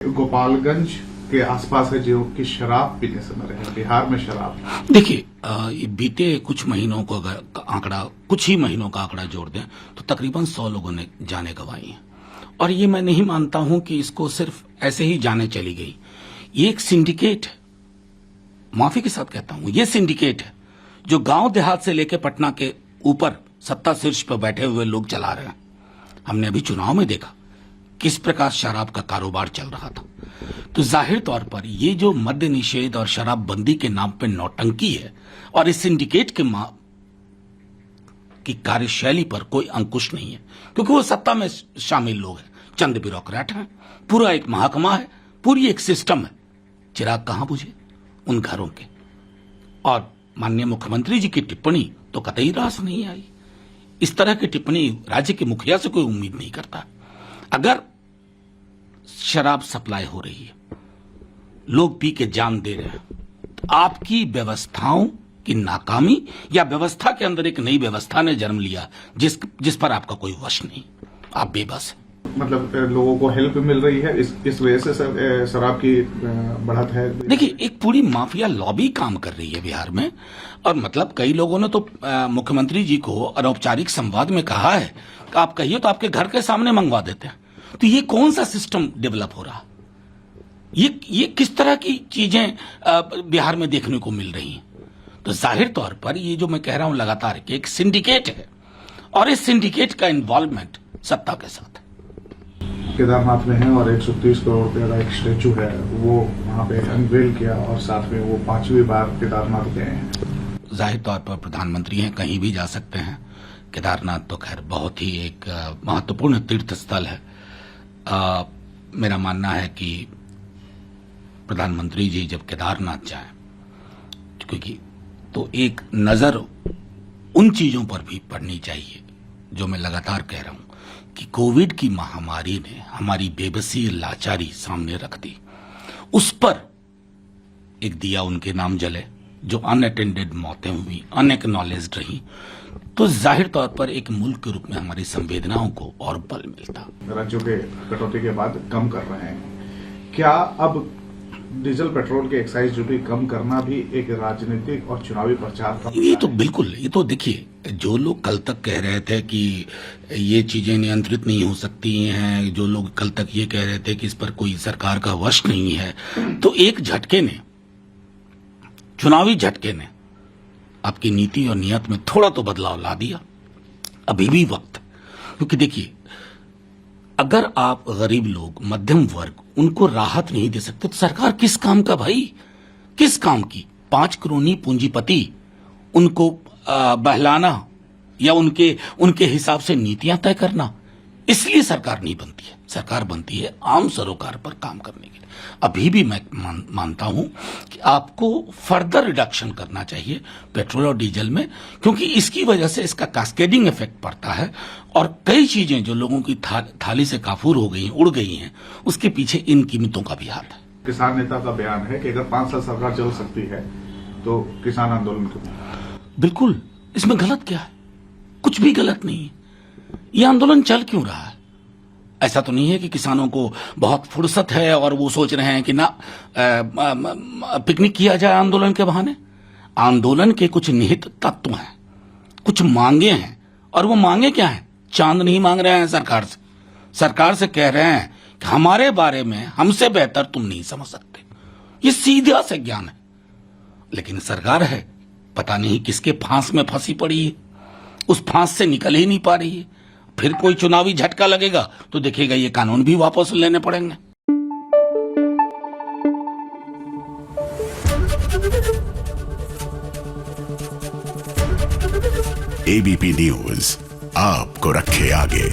गोपालगंज के आसपास है जो कि शराब पीने से मरे हैं। बिहार में शराब, देखिए, ये बीते कुछ महीनों को अगर आंकड़ा, कुछ ही महीनों का आंकड़ा जोड़ दें तो तकरीबन 100 लोगों ने जानें गंवाई हैं। और ये मैं नहीं मानता हूं कि इसको सिर्फ ऐसे ही जाने चली गई। ये एक सिंडिकेट है, माफी के साथ कहता हूं, ये सिंडिकेट है जो गांव देहात से लेकर पटना के ऊपर सत्ता शीर्ष पर बैठे हुए लोग चला रहे हैं। हमने अभी चुनाव में देखा किस प्रकार शराब का कारोबार चल रहा था। तो जाहिर तौर पर ये जो मद्य निषेध और शराबबंदी के नाम पे नौटंकी है और इस सिंडिकेट के की कार्यशैली पर कोई अंकुश नहीं है, क्योंकि वो सत्ता में शामिल लोग हैं, चंद ब्यूरोक्रेट हैं, पूरा एक महकमा है, पूरी एक सिस्टम है। चिराग कहां बुझे उन घरों के। और माननीय मुख्यमंत्री जी की टिप्पणी तो कतई रास नहीं आई। इस तरह की टिप्पणी राज्य के मुखिया से कोई उम्मीद नहीं करता। अगर शराब सप्लाई हो रही है, लोग पी के जान दे रहे हैं, तो आपकी व्यवस्थाओं की नाकामी या व्यवस्था के अंदर एक नई व्यवस्था ने जन्म लिया जिस पर आपका कोई वश नहीं, आप बेबस हैं। मतलब लोगों को हेल्प मिल रही है इस वजह से शराब की बढ़त है। देखिए, एक पूरी माफिया लॉबी काम कर रही है बिहार में। और मतलब कई लोगों ने तो मुख्यमंत्री जी को अनौपचारिक संवाद में कहा है कि आप कहिए तो आपके घर के सामने मंगवा देते हैं। तो ये कौन सा सिस्टम डेवलप हो रहा, ये किस तरह की चीजें बिहार में देखने को मिल रही हैं। तो जाहिर तौर पर ये जो मैं कह रहा हूं लगातार कि एक सिंडिकेट है और इस सिंडिकेट का इन्वॉल्वमेंट सत्ता के साथ है। केदारनाथ में है और 130 करोड़ रुपए का एक स्टेचू है, वो वहां पे अनवेल किया और साथ में वो 5वीं बार केदारनाथ गए हैं। जाहिर तौर पर प्रधानमंत्री हैं, कहीं भी जा सकते हैं। केदारनाथ तो खैर बहुत ही एक महत्वपूर्ण तीर्थ स्थल है। मेरा मानना है कि प्रधानमंत्री जी जब केदारनाथ जाएं, क्योंकि तो एक नजर उन चीजों पर भी पड़नी चाहिए जो मैं लगातार कह रहा हूं कि कोविड की महामारी ने हमारी बेबसी, लाचारी सामने रख दी। उस पर एक दिया उनके नाम जले, जो अनअटेंडेड मौतें हुई, अनएक्नॉलेज्ड रही, तो जाहिर तौर पर एक मुल्क के रूप में हमारी संवेदनाओं को और बल मिलता। राज्यों के कटौती के बाद कम कर रहे हैं, क्या अब डीजल पेट्रोल के एक्साइज ड्यूटी कम करना भी एक राजनीतिक और चुनावी प्रचार का? ये तो बिल्कुल, ये तो देखिए, जो लोग कल तक कह रहे थे कि ये चीजें नियंत्रित नहीं हो सकती हैं, जो लोग कल तक ये कह रहे थे कि इस पर कोई सरकार का वश नहीं है, तो एक झटके ने, चुनावी झटके ने आपकी नीति और नियत में थोड़ा तो बदलाव ला दिया। अभी भी वक्त, क्योंकि देखिए, अगर आप गरीब लोग, मध्यम वर्ग, उनको राहत नहीं दे सकते तो सरकार किस काम का भाई, किस काम की? 5 करोड़ पूंजीपति, उनको बहलाना या उनके हिसाब से नीतियां तय करना, इसलिए सरकार नहीं बनती है। सरकार बनती है आम सरोकार पर काम करने के लिए। अभी भी मैं मानता हूं कि आपको फर्दर रिडक्शन करना चाहिए पेट्रोल और डीजल में, क्योंकि इसकी वजह से इसका कास्केडिंग इफेक्ट पड़ता है और कई चीजें जो लोगों की थाली से काफूर हो गई हैं, उड़ गई हैं, उसके पीछे इन कीमतों का भी हाथ है। किसान नेता का बयान है कि अगर 5 साल सरकार चल सकती है तो किसान आंदोलन क्यों? बिल्कुल, इसमें गलत क्या है? कुछ भी गलत नहीं है। यह आंदोलन चल क्यों रहा है? ऐसा तो नहीं है कि किसानों को बहुत फुर्सत है और वो सोच रहे हैं कि ना पिकनिक किया जाए आंदोलन के बहाने। आंदोलन के कुछ निहित तत्व हैं, कुछ मांगे हैं, और वो मांगे क्या हैं? चांद नहीं मांग रहे हैं सरकार से। सरकार से कह रहे हैं कि हमारे बारे में हमसे बेहतर तुम नहीं समझ सकते। ये सीधा से ज्ञान है। लेकिन सरकार है, पता नहीं किसके फांस में फंसी पड़ी है, उस फांस से निकल ही नहीं पा रही है। फिर कोई चुनावी झटका लगेगा तो देखिएगा ये कानून भी वापस लेने पड़ेंगे। एबीपी न्यूज आपको रखे आगे।